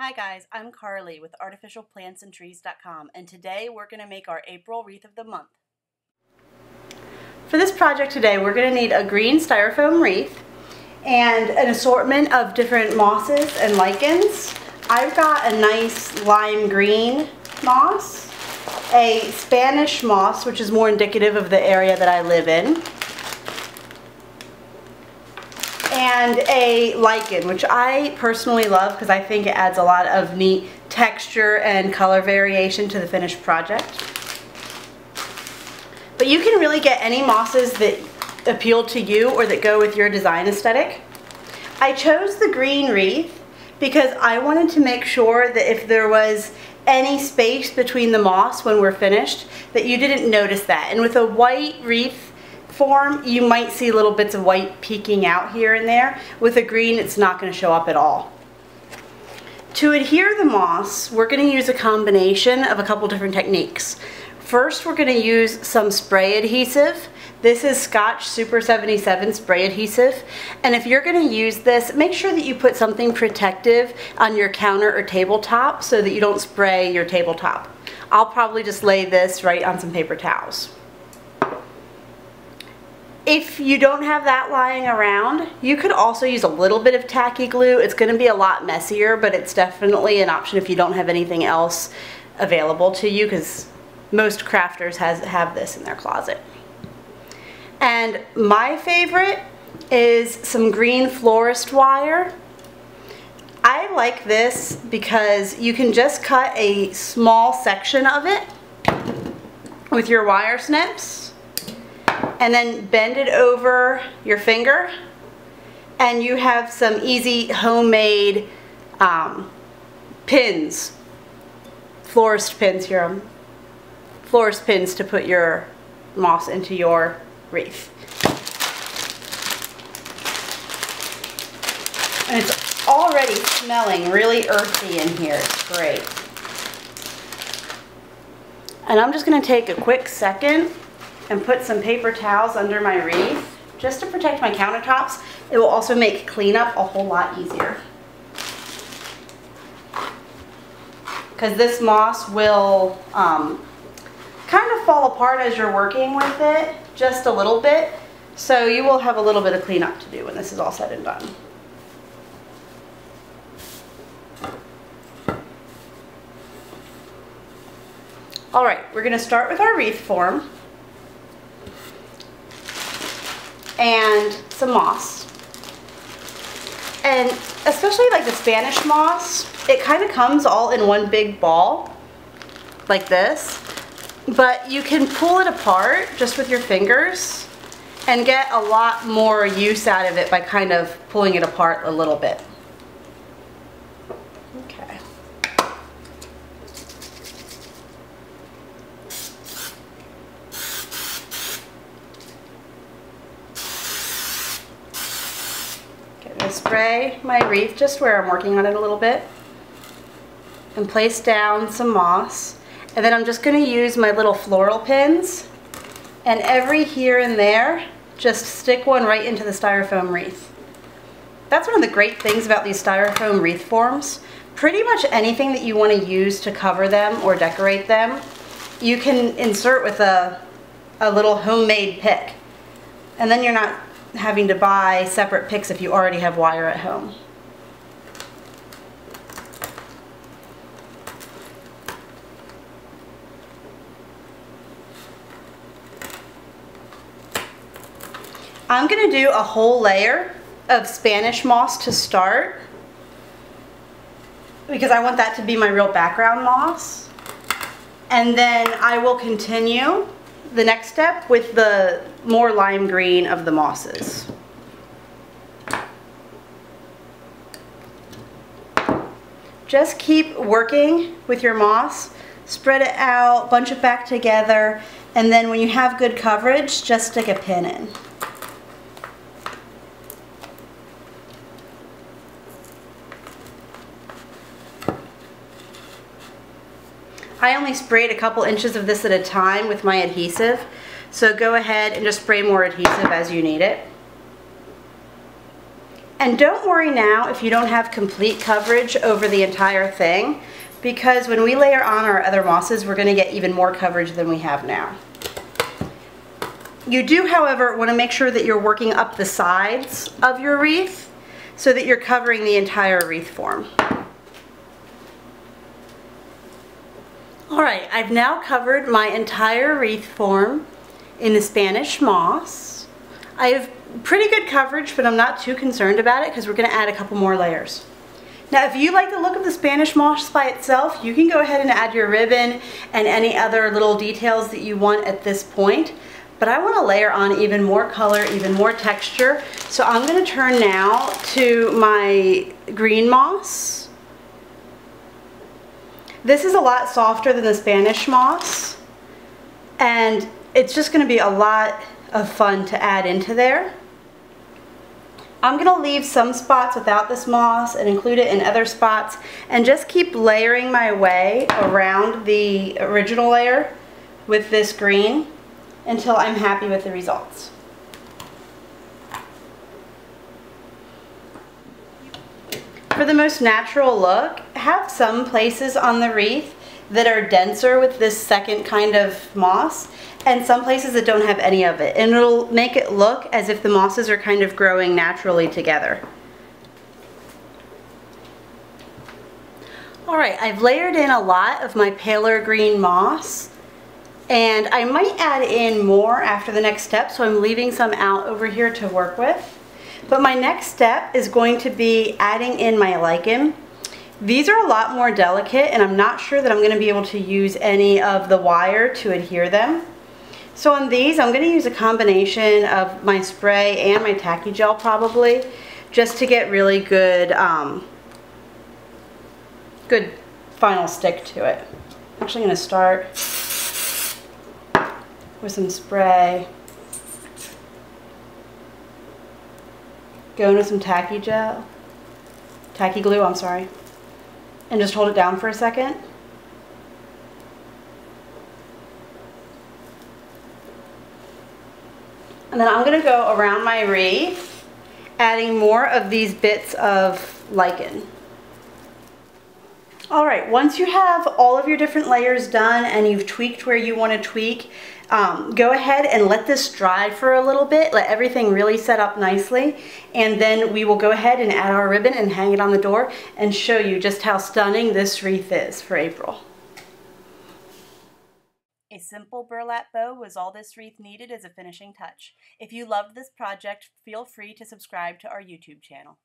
Hi guys, I'm Carly with artificialplantsandtrees.com, and today we're going to make our April wreath of the month. For this project today, we're going to need a green styrofoam wreath and an assortment of different mosses and lichens. I've got a nice lime green moss, a Spanish moss, which is more indicative of the area that I live in, and a lichen, which I personally love because I think it adds a lot of neat texture and color variation to the finished project. But you can really get any mosses that appeal to you or that go with your design aesthetic. I chose the green wreath because I wanted to make sure that if there was any space between the moss when we're finished, that you didn't notice that. And with a white wreath form, you might see little bits of white peeking out here and there. With a green, it's not going to show up at all. To adhere the moss, we're going to use a combination of a couple different techniques. First, we're going to use some spray adhesive. This is Scotch Super 77 spray adhesive, and if you're going to use this, make sure that you put something protective on your counter or tabletop so that you don't spray your tabletop. I'll probably just lay this right on some paper towels. If you don't have that lying around, you could also use a little bit of tacky glue. It's going to be a lot messier, but it's definitely an option if you don't have anything else available to you, because most crafters have this in their closet. And my favorite is some green florist wire. I like this because you can just cut a small section of it with your wire snips, and then bend it over your finger, and you have some easy homemade pins, florist pins here, florist pins to put your moss into your wreath. And it's already smelling really earthy in here. It's great. And I'm just going to take a quick second and put some paper towels under my wreath just to protect my countertops. It will also make cleanup a whole lot easier, because this moss will kind of fall apart as you're working with it, just a little bit, so you will have a little bit of cleanup to do when this is all said and done. Alright, we're going to start with our wreath form and some moss. And especially like the Spanish moss, it kind of comes all in one big ball like this, but you can pull it apart just with your fingers and get a lot more use out of it by kind of pulling it apart a little bit. Okay. Spray my wreath just where I'm working on it a little bit, and place down some moss, and then I'm just going to use my little floral pins, and every here and there just stick one right into the styrofoam wreath. That's one of the great things about these styrofoam wreath forms. Pretty much anything that you want to use to cover them or decorate them, you can insert with a little homemade pick, and then you're not having to buy separate picks if you already have wire at home. I'm going to do a whole layer of Spanish moss to start, because I want that to be my real background moss, and then I will continue the next step with the more lime green of the mosses. Just keep working with your moss, spread it out, bunch it back together, and then when you have good coverage, just stick a pin in. I only sprayed a couple inches of this at a time with my adhesive, so go ahead and just spray more adhesive as you need it. And don't worry now if you don't have complete coverage over the entire thing, because when we layer on our other mosses, we're going to get even more coverage than we have now. You do, however, want to make sure that you're working up the sides of your wreath so that you're covering the entire wreath form. Alright, I've now covered my entire wreath form in the Spanish moss. I have pretty good coverage, but I'm not too concerned about it because we're going to add a couple more layers. Now, if you like the look of the Spanish moss by itself, you can go ahead and add your ribbon and any other little details that you want at this point. But I want to layer on even more color, even more texture. So I'm going to turn now to my green moss. This is a lot softer than the Spanish moss, and it's just going to be a lot of fun to add into there. I'm going to leave some spots without this moss and include it in other spots, and just keep layering my way around the original layer with this green until I'm happy with the results. For the most natural look, have some places on the wreath that are denser with this second kind of moss, and some places that don't have any of it. And it'll make it look as if the mosses are kind of growing naturally together. Alright, I've layered in a lot of my paler green moss, and I might add in more after the next step, so I'm leaving some out over here to work with. But my next step is going to be adding in my lichen. These are a lot more delicate, and I'm not sure that I'm going to be able to use any of the wire to adhere them. So on these, I'm going to use a combination of my spray and my tacky gel probably, just to get really good, good final stick to it. I'm actually going to start with some spray. Go into some tacky glue, I'm sorry, and just hold it down for a second. And then I'm going to go around my wreath, adding more of these bits of lichen. Alright, once you have all of your different layers done and you've tweaked where you want to tweak, go ahead and let this dry for a little bit, let everything really set up nicely, and then we will go ahead and add our ribbon and hang it on the door and show you just how stunning this wreath is for April. A simple burlap bow was all this wreath needed as a finishing touch. If you loved this project, feel free to subscribe to our YouTube channel.